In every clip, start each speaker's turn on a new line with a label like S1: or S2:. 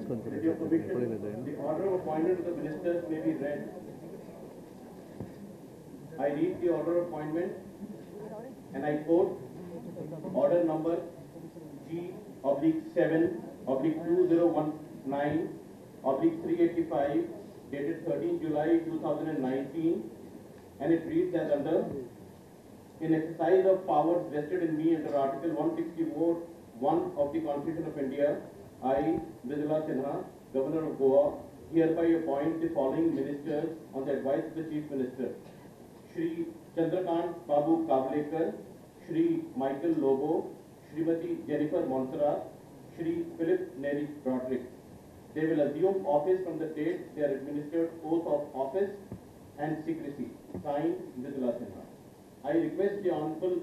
S1: With your permission, the order of appointment to the ministers may be read. I read the order of appointment and I quote order number G/7/2019/385 dated 13 July 2019, and it reads as under: in exercise of powers vested in me under Article 164(1) of the Constitution of India, I, Mridula Sinha, Governor of Goa, hereby appoint the following ministers on the advice of the Chief Minister: Shri Chandrakant Babu Kavlekar, Shri Michael Lobo, Srimati Jennifer Montserrat, Shri Philip Neri Broderick. They will assume office from the date they are administered oath of office and secrecy. Signed, Mridula Sinha. I request the Honorable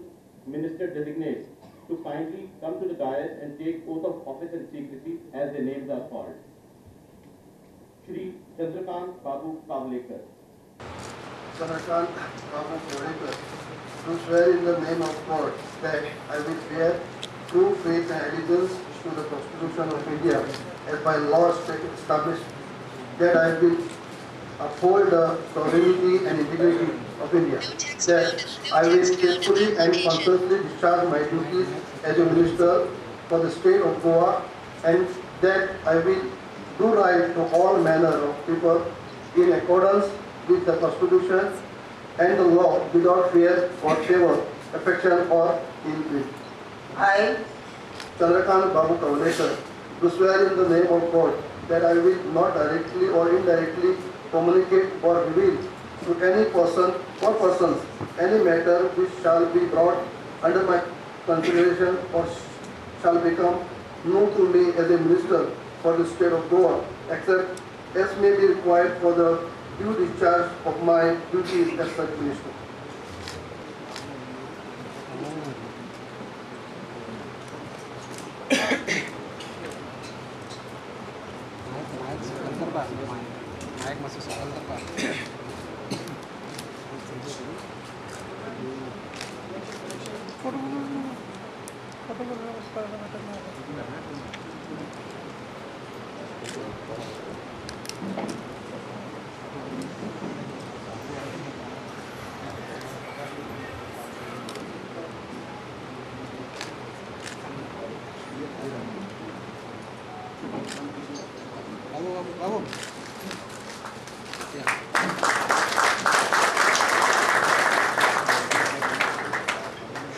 S1: Minister Designate to kindly come to the dais and take oath of office and secrecy as their names are called. Shri Chandrakant Babu Kavlekar.
S2: Chandrakant Babu Kavlekar, to swear in the name of God that I will bear true faith and allegiance to the Constitution of India as by law established, that I will uphold the sovereignty and integrity of India, that I will faithfully and conscientiously discharge my duties as a minister for the state of Goa, and that I will do right to all manner of people in accordance with the Constitution and the law without fear or favor, affection or ill will. I, Chandrakant Babu Kavlekar, do swear in the name of God that I will not directly or indirectly communicate or reveal to any person or persons any matter which shall be brought under my consideration or shall become known to me as a minister for the state of Goa, except as may be required for the due discharge of my duties as such minister.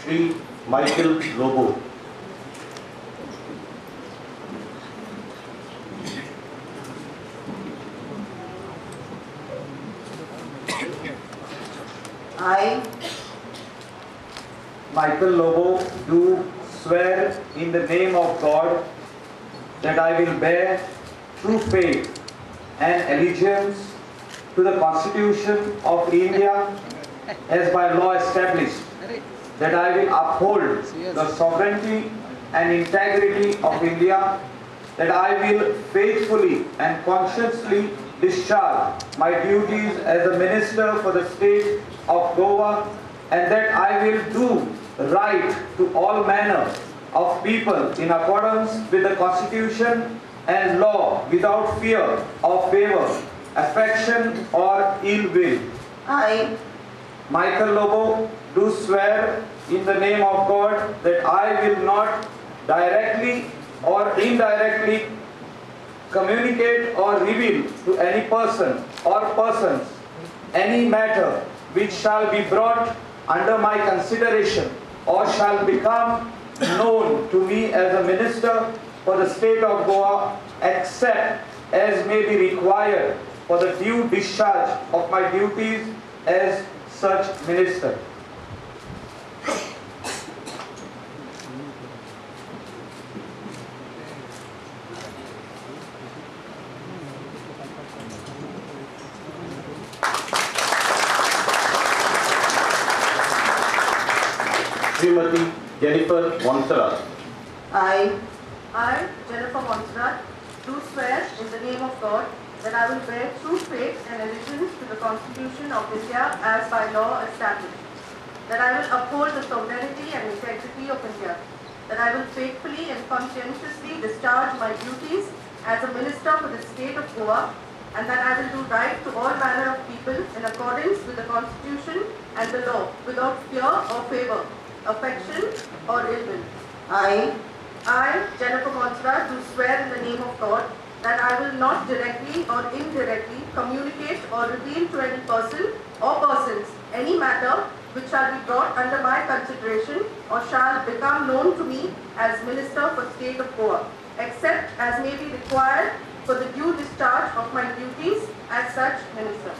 S1: Shri Michael Lobo.
S3: I,
S4: Michael Lobo, do swear in the name of God that I will bear true faith and allegiance to the Constitution of India as by law established, that I will uphold the sovereignty and integrity of India, that I will faithfully and conscientiously discharge my duties as a minister for the state of Goa, and that I will do right to all manner of people in accordance with the Constitution and law without fear or favor, affection or ill will.
S3: I,
S4: Michael Lobo, do swear in the name of God that I will not directly or indirectly communicate or reveal to any person or persons any matter which shall be brought under my consideration or shall become known to me as a minister for the state of Goa, except as may be required for the due discharge of my duties as such minister.
S1: Srimati Jennifer Montserrat.
S3: I, Jennifer Montserrat, do swear in the name of God that I will bear true faith and allegiance to the Constitution of India as by law established, that I will uphold the sovereignty and integrity of India, that I will faithfully and conscientiously discharge my duties as a minister for the state of Goa, and that I will do right to all manner of people in accordance with the constitution and the law, without fear or favor, affection or ill will. I, Jennifer Montserrat, do swear in the name of God that I will not directly or indirectly communicate or reveal to any person or persons any matter which shall be brought under my consideration or shall become known to me as Minister for State of Goa, except as may be required for the due discharge of my duties as such Minister.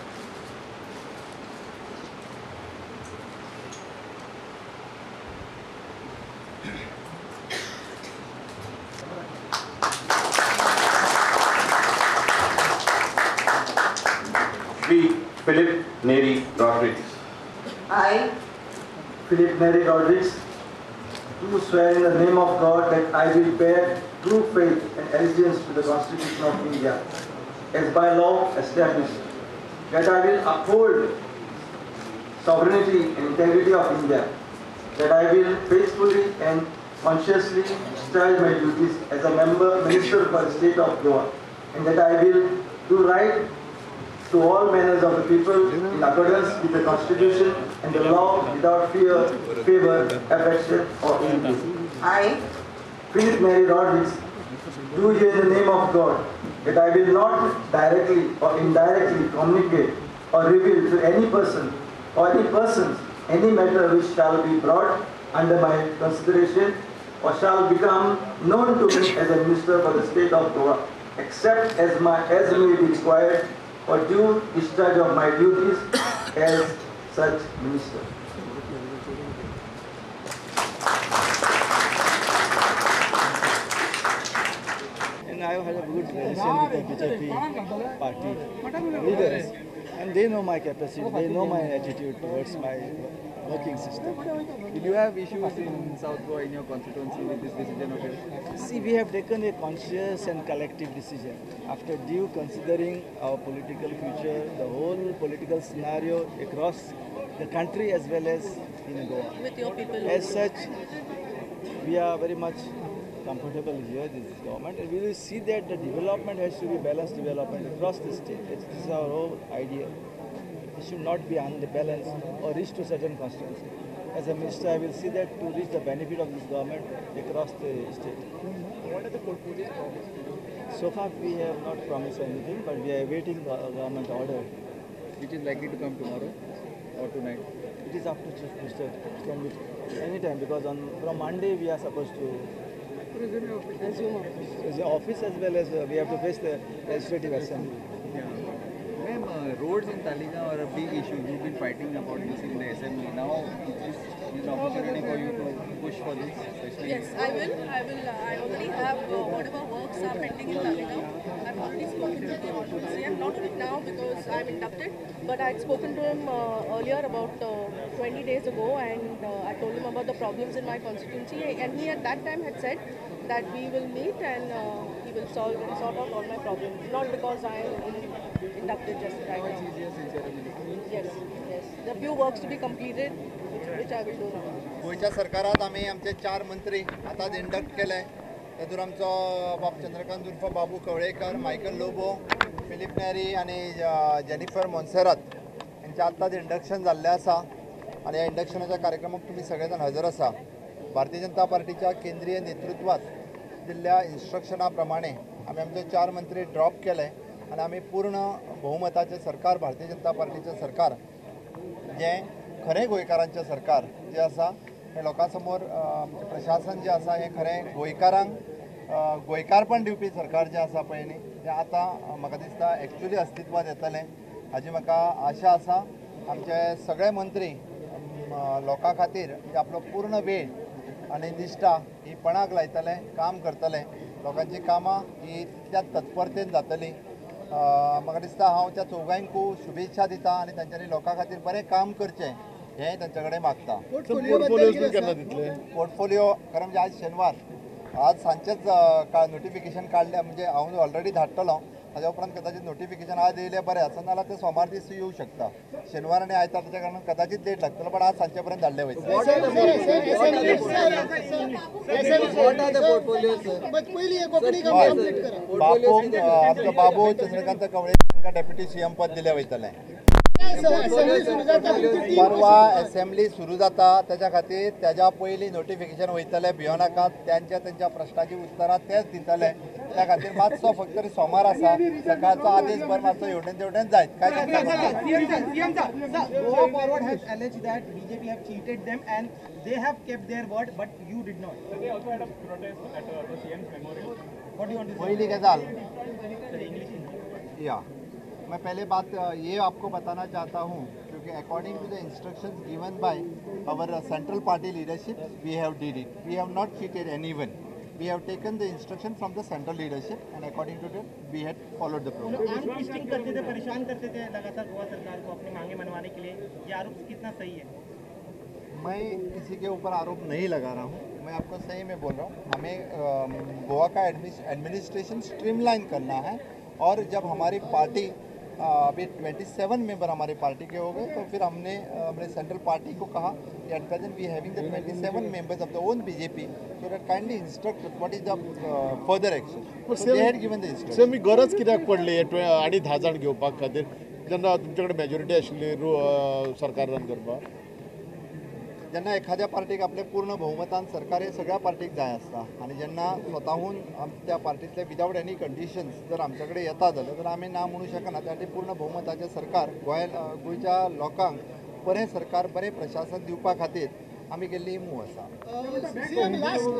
S1: Shri Philip Neri Rodriguez.
S2: I, Philip Neri Rodriguez, do swear in the name of God that I will bear true faith and allegiance to the Constitution of India, as by law established, that I will uphold sovereignty and integrity of India, that I will faithfully and consciously discharge my duties as a minister for the state of Goa, and that I will do right to all manners of the people in accordance with the Constitution and the law without fear, favor, affection or ill will. I, Philip Neri Rodriguez, do here in the name of God that I will not directly or indirectly communicate or reveal to any person or any persons any matter which shall be brought under my consideration or shall become known to me as a minister for the state of Goa, except as may be required for due discharge of my duties as such minister.
S5: And I have had a good relation with the BJP party leaders, and they know my capacity, they know my attitude towards my working system.
S6: Will you have issues in South Goa in your constituency with this decision of yours?
S5: See, we have taken a conscious and collective decision after due considering our political future, the whole political scenario across the country as well as in Goa.
S3: With your people.
S5: As such, we are very much comfortable here, this government, and we will see that the development has to be balanced development across the state. This is our whole idea. It should not be unbalanced or reach to certain constituency. As a minister, I will see that to reach the benefit of this government across the state.
S6: What are the portfolios promised?
S5: So far, we have not promised anything, but we are awaiting the government order.
S6: Which is likely to come tomorrow or tonight?
S5: It is up to Chief Minister. It can be anytime because from Monday we are supposed to resume office as well as we have to face the legislative assembly.
S6: Yeah. Ma'am, roads in Talegaon are a big issue. You've been fighting about this in the assembly. Now, is an opportunity for you to push for this? Especially
S7: Yes, I will. I already have whatever works are pending in Talegaon. I've already spoken to the Honorable CM, not only now because I'm inducted, but I'd spoken to him earlier about 20 days ago, and I told him about the problems in my constituency, and he at that time had said that we will meet and he will sort out all my problems. Not because I am inducted just right now. Yes. There are few works to be completed, which I will do now.
S8: गोयच्या सरकारात आम्ही आमचे 4 मंत्री आताच induct केले. तातूंत आमचो चंद्रकांत उर्फ बाबू Kavlekar, Michael Lobo, Philip नेरी आणि Jennifer Monserrate यांचे आताच इंडक्शन जाल्लें आसा आणि ह्या इंडक्शनाच्या कार्यक्रमाक तुम्ही सगळेजण हजर आसा. भारतीय जनता पार्टीच्या केंद्रीय नेतृत्वात दिल्ल्या इन्स्ट्रक्शना प्रमाणे आम्ही आमचे 4 मंत्री ड्रॉप केले आणि आम्ही पूर्ण बहुमताचे सरकार, भारतीय जनता पार्टीचे सरकार, जे खरें गोंयकारांचें सरकार जे आसा हे लोकांसमोर प्रशासन जे आसा हे खरें गोंयकारपण दिवपी सरकार जे आसा पळय न्ही तें आतां म्हाका दिसता एक्चुली अस्तित्वात येतलें हाजी म्हाका आशा आसा. आमचे सगळे मंत्री लोकां खातीर आपलो पूर्ण वेळ आनी निश्ठा ही पणाक लायतले, काम करतले. लोकांची कामां ही तितल्याच तत्परतेन जातली. म्हाका दिसता हांव त्या चौगांयकू शुभेच्छा दिता आनी तांच्यांनी लोकां खातीर बरें काम करचें हें तांचे कडेन मागता. पोर्टफोलिओ कारण म्हणजे आज शेनवार, आज सांजचेच नोटिफिकेशन काडलें, म्हणजे हांव ऑलरेडी धाडटलो ताज्या उपरांत कदाचित नोटिफिकेशन आज येयलें बरें आसा नाल्यार ते सोमार दीस येवं शकता. शेनवार आनी आयतारच्या कारणान कदाचित लेट लागतलो पण आज सांजचे पर्यंत धाडले वयता. आमचो बाबू चंद्रकांत कवळे तांकां डेप्युटी सीएम पद दिलें वयतलें. परवा असेंब्ली सुरू जाता त्याच्या खातीर त्याच्या पयलीं नोटिफिकेशन वयतलें भियोनाकात त्यांच्या प्रश्नाची उतरां तेच दितले. त्या खातीर मातसो फक्त सोमार आसा सकाळचो आदेश भर मातसो हेवटेन तेवटेन जायत काय
S9: Goa Forward has alleged that BJP have cheated them and they have kept their word, but you did not.
S1: They also had a protest at the CM's memorial.
S9: What do you want to say?
S8: पहली गजाल
S9: Sir, English in
S8: या मैं पहले बात ये आपको बताना चाहता हूँ क्योंकि according to the instructions given by our central party leadership we have did it. We have not cheated anyone. We have taken the instruction from the central leadership and according to that we had followed the program.
S9: Arm twisting करते थे, परेशान करते थे लगातार गोवा सरकार को अपनी मांगे मनवाने के लिए. ये आरोप कितना सही है?
S8: मैं किसी के ऊपर आरोप नहीं लगा रहा हूँ. मैं आपको सही में बोल रहा हूँ. हमें गोवा का एडमिनिस्ट्रेशन स्ट्रीमलाइन करना है और जब हमारी पार्टी अभी 27 मेंबर हमारी पार्टी के हो गए तो फिर हमने अपने सेंट्रल पार्टी को कहा कि at present we having the 27 members of the own BJP so that kindly instruct what is the further action. So they had given the instruction.
S10: सेमी गरज कित्याक पडली 10 जाण घेवपाक खातीर जेन्ना तुमचे कडेन मेजॉरिटी आशिल्ली सरकार रन करपाक.
S8: जेन्ना एखाद्या पार्टीक आपले पूर्ण बहुमतान सरकार हे सगळ्या पार्टीक जाय आसता आनी जेन्ना स्वताहून त्या पार्टीतले विदाउट एनी कंडिशन्स जर आमचे कडेन येता जाल्यार तर आमी ना म्हणू शकना. त्या खातीर पूर्ण बहुमताचें सरकार गोंयच्या लोकांक बरें सरकार बरें प्रशासन दिवपा खातीर आमी गेल्ली मूव आसा.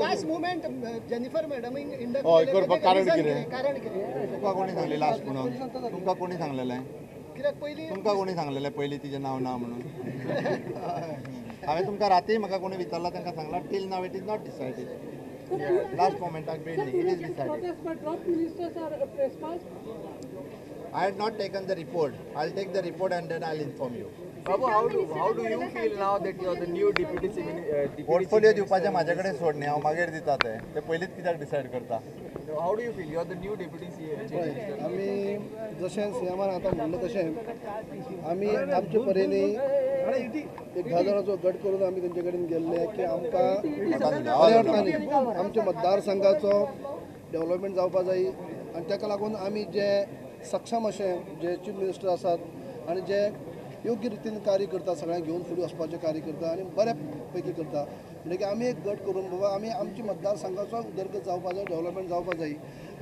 S9: लास्ट मोमेंट जेनिफर मॅडम
S10: हय करपाक कारण कितें?
S8: तुका कोणी सांगलें लास्ट म्हणून? तुमकां कोणी सांगलेलें? तुमकां कोणी सांगलेलें पयलीं तिजें नांव ना म्हणून? हांवें तुमकां राती म्हाका कोणी विचारला तांकां सांगला till now it is not decided. Last मोमेंटाक बेडली it is decided. I had not taken the report. I'll take the report and then I'll inform you.
S6: Babu, how do you feel now that you are the new deputy
S8: portfolio दिवपाचें म्हाजे कडेन सोड न्ही, हांव मागीर दिता ते पयलींच कित्याक डिसायड करता.
S6: How do you feel? You are the new deputy CM.
S2: आमी जशें सीएमान आतां म्हणलें तशें आमी आमचे परीने एक 10 जाणांचो गट करून आमी तेंचे कडेन गेल्ले की आमकां बऱ्या अर्थांनी आमच्या मतदारसंघाचो डेव्हलपमेंट जावपा जाय आनी ताका लागून आमी जे सक्षम अशें जे चीफ मिनिस्टर आसात आनी जे योग्य रितीन कार्य करता, सगळ्यांक घेवन फुडें वचपाचें कार्य करता आनी बऱ्या पैकी करता. म्हणजे आमी एक गट करून बाबा आमी आमच्या मतदारसंघाचो उदरगत जावपा जाय, डेव्हलपमेंट जावपा जाय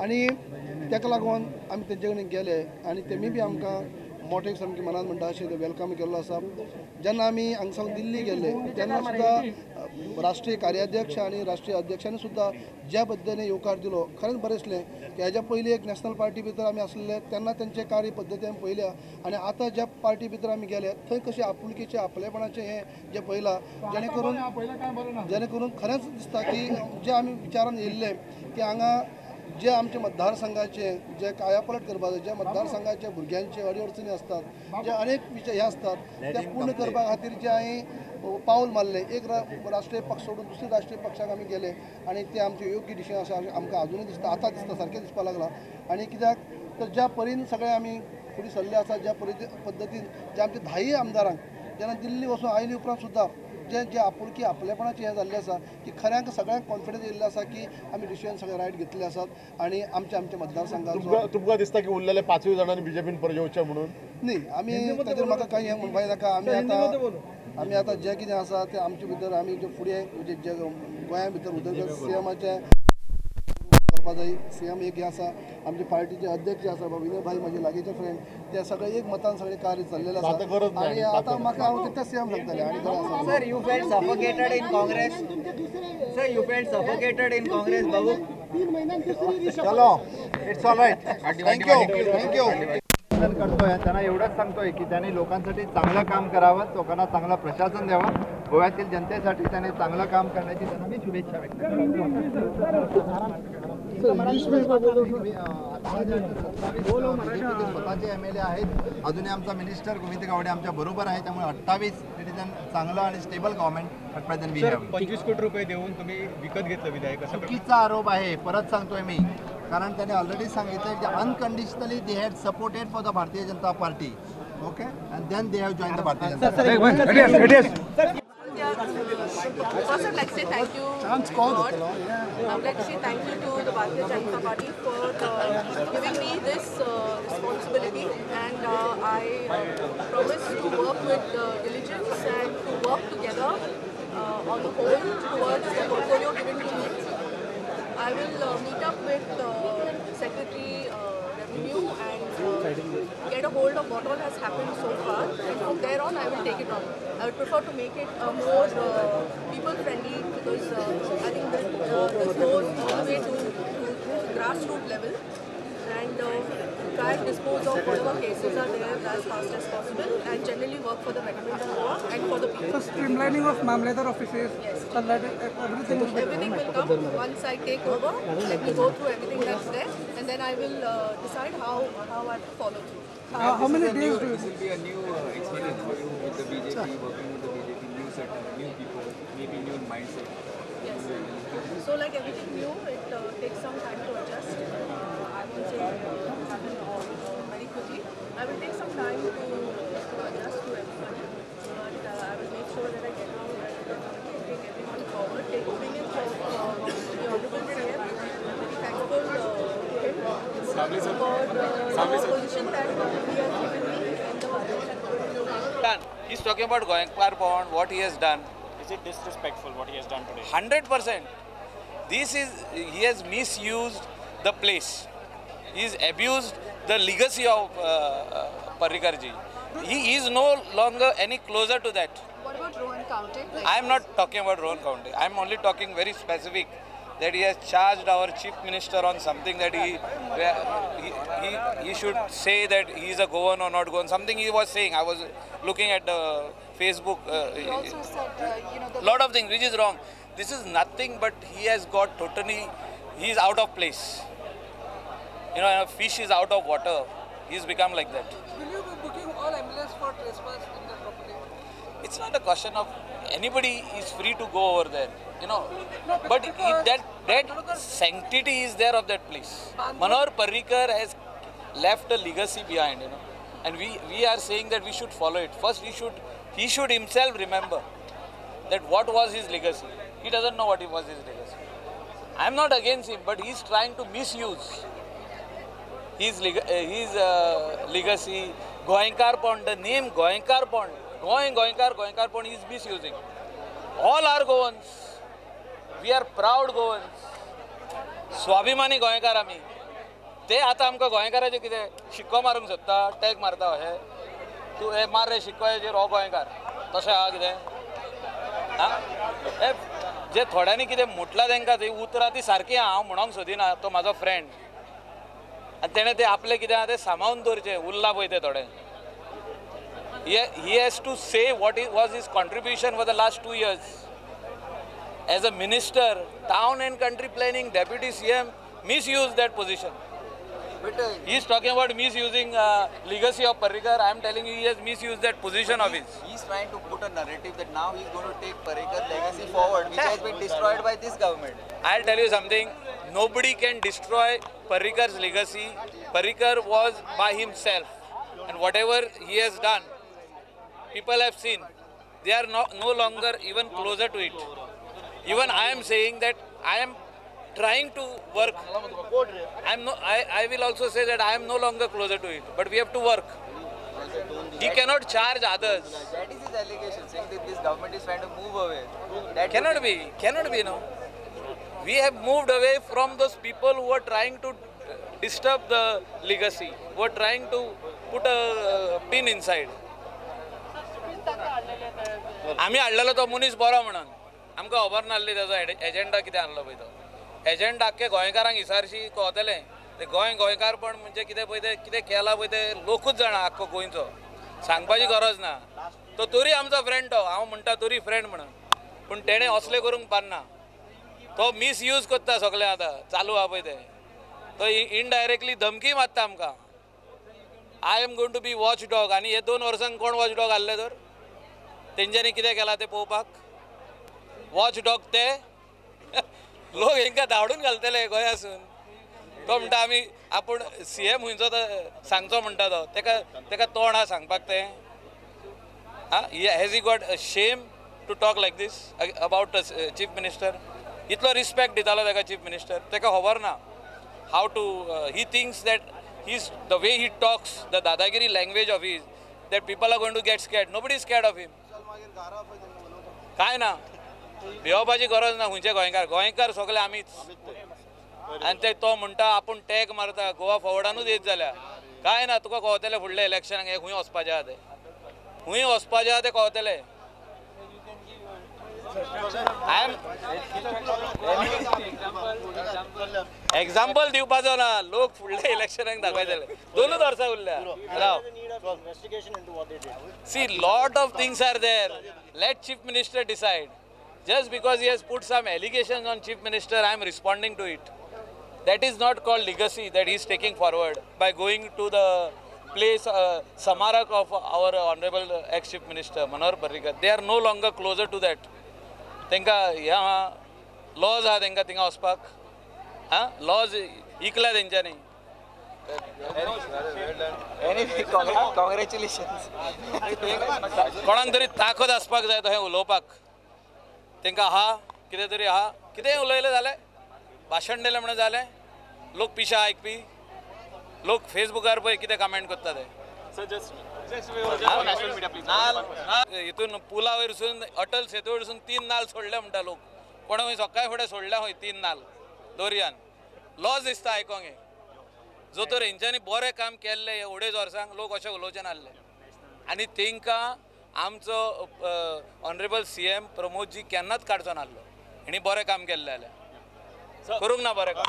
S2: आनी ताका लागून आमी तेंचे कडेन गेले आनी तेमी बी आमकां मोठे सामकें मनान म्हणटा अशें वेलकम केल्लो आसा. जेन्ना आमी हांगसान दिल्ली गेले तेन्ना सुद्दां राष्ट्रीय कार्याध्यक्ष आनी राष्ट्रीय अध्यक्षांनी सुद्दां ज्या पद्दतीन येवकार दिलो खरेंच बरें दिसलें की हेज्या पयलीं एक नॅशनल पार्टी भितर आमी आसले तेन्ना तेंचे कार्य पद्दती आमी पळयल्या आनी आतां ज्या पार्टी भितर आमी गेले थंय कशें आपुलकीचें आपलेपणाचें हें जें पळयलां जेणे करून खरेंच दिसता की जे आमी विचारान येयल्ले की हांगा जे आमचे मतदारसंघाचे जे कायापलट करपाक जाय, ज्या मतदारसंघाच्या भुरग्यांचे अडचणी असतात, जे अनेक विशय हे असतात ते पूर्ण करपा खातीर जे हांवें पावल मारले. एक राष्ट्रीय पक्ष सोडून दुसऱ्या राष्ट्रीय पक्षाक आमी गेले आनी ते आमचे योग्य दिशेन अशें आमकां अजूनय दिसता, आतां दिसता सारकें दिसपाक लागला. आनी कित्याक तर ज्या परीन सगळे आमी फुडें सरले आसा, ज्या पद्दतीन जे आमचे 10 आमदारांक जेन्ना दिल्ली वचून आयले उपरांत सुद्दां जे आपुलकी आपलेपणाचें हें जाल्लें आसा की खऱ्यांक सगळ्यांक कॉन्फिडन्स येयल्लो आसा की आमी डिसिजन सगळे रायट घेतले आसात आनी आमच्या मतदारसंघाचो.
S10: तुमकां दिसता की उरलेले 5 जाणांनी बीजेपीन परत येवचें म्हणून?
S2: न्ही, आमी ताचेर म्हाका कांय हें म्हणपाक नाका. आमी आतां जें कितें आसा तें आमचे भितर आमी जे फुडें जे गोंया भितर उदरगत सीएमाचें करपा जाय. सीएम एक हें आसा, आमचे पार्टीचे अध्यक्ष आसा विनय भाई म्हजे लागींचे फ्रेंड, ते सगळे एक मतान सगळे कार्य चल्लेलें आसा आनी आतां म्हाका हांव तें सीएम सांगतलें आनी कितें आसा.
S6: Sir, you felt suffocated in Congress. Sir, you felt suffocated in Congress, Babu.
S8: चलो, इट्स ऑल राईट. थँक्यू. करतोय त्यांना एवढंच सांगतोय की त्यांनी लोकांसाठी चांगलं काम करावं, लोकांना चांगलं प्रशासन द्यावं, गोव्यातील जनतेसाठी त्यांनी चांगलं काम करण्याची त्यांना मी शुभेच्छा व्यक्त स्वतःचे MLA आहेत. अजूनही आमचा मिनिस्टर गोविंद गावडे आमच्या बरोबर आहे, त्यामुळे 28 सिटीजन चांगलं आणि stable government at present we have.
S6: 25 कोटी रुपये देऊन तुम्ही विकत घेतलं विधायक.
S8: चुकीचा आरोप आहे, परत सांगतोय मी. कारण त्याने ऑलरेडी सांगितलं की unconditionally they had supported for the Bharatiya Janata party. Okay, and then they have join the Bharatiya Janata party.
S7: First, I'd like to say thank you to God. I'd like to say thank you to the Bharatiya Janata Party for giving me this responsibility, and I promise to work with diligence and to work together on the whole towards the portfolio given to me. I will meet up with Secretary Revenue and get a hold of what all has happened so far, and from there on I will take it on. I would prefer to make it more people-friendly, because I think this goes all the way to grassroots level, and try and dispose of whatever cases are there as fast as possible, and generally work for the betterment of Goa and for the people.
S11: So streamlining of Mamladar offices,
S7: yes.
S11: So that everything
S7: will come once I take over. Let me go through everything that's there, and then I will decide how I will follow through.
S11: how many days do you?
S6: This will be a new experience for you with the BJP, working with the BJP, new setup, new people, maybe new mindset.
S7: Yes. So like everything new, it takes some time to adjust. I won't say happen very quickly. I will take some time to adjust to everybody, but I will make sure that I get on and take everyone forward. Take opinions of the Honorable CM. I'm very thankful to him for the position that he has given me in the Bharatiya.
S12: He's talking about Goenka Pond, what he has done.
S13: Is it disrespectful what he has done today?
S12: 100%. He has misused the place. He's abused the legacy of Parrikar ji. He is no longer any closer to that.
S7: What about Rohan County?
S12: I am not talking about Rohan County. I am only talking very specific that he has charged our chief minister on something that he should say that he is a Goan or not Goan. Something he was saying. I was looking at the Facebook.
S7: He also said,
S12: lot of things which is wrong. This is nothing but he has got totally, he is out of place. A fish is out of water. He has become like that.
S11: Will you be booking all MLAs for trespass in the property?
S12: It's not a question of anybody is free to go over there, but that sanctity is there of that place. Manohar Parrikar has left a legacy behind, and we are saying that we should follow it. First, he should himself remember that what was his legacy. He doesn't know what was his legacy. I am not against him, but he is trying to misuse his legacy. Goenkar Pond, the name Goenkar Pond, Goenkar Pond, he is misusing. All are Goans. We are proud Goans. Swabhimani Goenkar आमी. ते आता आमकां गोंयकाराचे कितें शिक्को मारूंक सोदता, tag मारता अशें. तूं हे मार रे शिक्को हेजेर हो गोंयकार. तशें आहा कितें? हे जे थोड्यांनी कितें म्हटलां तांकां ती उतरां ती सारकी हांव म्हणोंक सोदिना, तो म्हाजो फ्रेंड. आनी तेणें ते आपलें कितें आहा तें सांबाळून दवरचें, उरला पळय तें थोडें. He has to say what was his contribution for the last 2 years. As a minister, town and country planning, deputy CM, misused that position. He is talking about misusing legacy of Parrikar. I am telling you, he has misused that position of his.
S6: He is trying to put a narrative that now he is going to take Parrikar legacy forward, which has been destroyed by this government.
S12: I'll tell you something. Nobody can destroy Parrikar's legacy. Parrikar was by himself, and whatever he has done, people have seen. They are no longer even closer to it. Even I am saying that I am trying to work. I will also say that I am no longer closer to it, but we have to work. He cannot charge others.
S6: That is his allegation, saying that this government is trying to move away. That
S12: cannot be, no. We have moved away from those people who are trying to disturb the legacy, who are trying to put a pin inside. आम्ही हाडलेलो तो मनीस बरो म्हणून आमकां खबर नासली ताजो agenda कितें आहलो पळय तो. एजेंडा आख्खे गोंयकारांक विचारशी कळटलें. ते गोंयकारपण म्हणजे कितें पळय ते कितें केलां पळय ते लोकूच जाणा आख्खो गोंयचो. सांगपाची गरज ना. तो तरी आमचो फ्रेंड तो. हांव म्हणटा तरी फ्रेंड म्हणून. पूण तेणें असलें करूंक पारना. तो मिसयूज करता सगळें आतां चालू आहा पळय तें. तो इनडायरेक्टली धमकी मारता आमकां. I am going to be watch dog. आनी हे 2 वर्सांक कोण वॉच डॉग आहले तर तेंच्यांनी कितें केलां तें पळोवपाक. वॉच डॉग ते लोक हांकां धांवडून घालतले गोंयासून. तो म्हणटा आमी आपूण CM हुंयचो सांगचो म्हणटा तो तेका तोंड हा सांगपाक ते has he got a shame to talk like this about chief minister इतलो रिस्पेक्ट दितालो तेका चीफ मिनिस्टर तेका खबर ना how to he thinks that his the way he talks the dadagiri language of his that people are going to get scared nobody is scared of him काय ना भिवपाची गरज ना खंयचे गोंयकार सगळे आमीच आनी ते तो म्हणटा आपूण टॅग मारता गोवा फॉवर्डानूच येत जाल्यार काय ना तुका कळटलें फुडल्या इलेक्शनाक हे खंय वचपाचें आहा तें खंय वचपाचें आहा तें कळटलें एग्जाम्पल दिवपाचो ना लोक फुडल्या इलेक्शनाक दाखयतले 2 वर्सां उरल्या राव see lot of things are there let chief minister decide just because he has put some allegations on chief minister I am responding to it that is not called legacy that he is taking forward by going to the place samarak of our honorable ex chief minister Manohar Parrikar they are no longer closer to that tenka ya laws ha tenka tinga ospak laws ikla tenchani
S5: congratulations
S12: कोणाक तरी ताकद आसपाक जाय तो हे उलोवपाक तेंका हा कितें तरी हा कितेंय उलयलें जालें भाशण दिलें म्हणून जालें लोक पिशा आयकपी लोक फेसबुकार पळय कितें कमेंट करता ते हितून पुला वयरसून अटल सेतू वयरसून 3 नाल सोडले म्हणटा लोक कोणा खंय सकाळी फुडें सोडल्या खंय 3 नाल दर्यान लॉस दिसता आयकोंक हे जो तर हेंच्यांनी बरें काम केल्लें हे 2.5 वर्सांक लोक अशें उलोवचे नासले आनी तेंकां आमचो ऑनरेबल CM प्रमोदजी केन्नाच काडचो नासलो हेणी बरें काम केल्लें जाल्यार करूंक ना बरें काम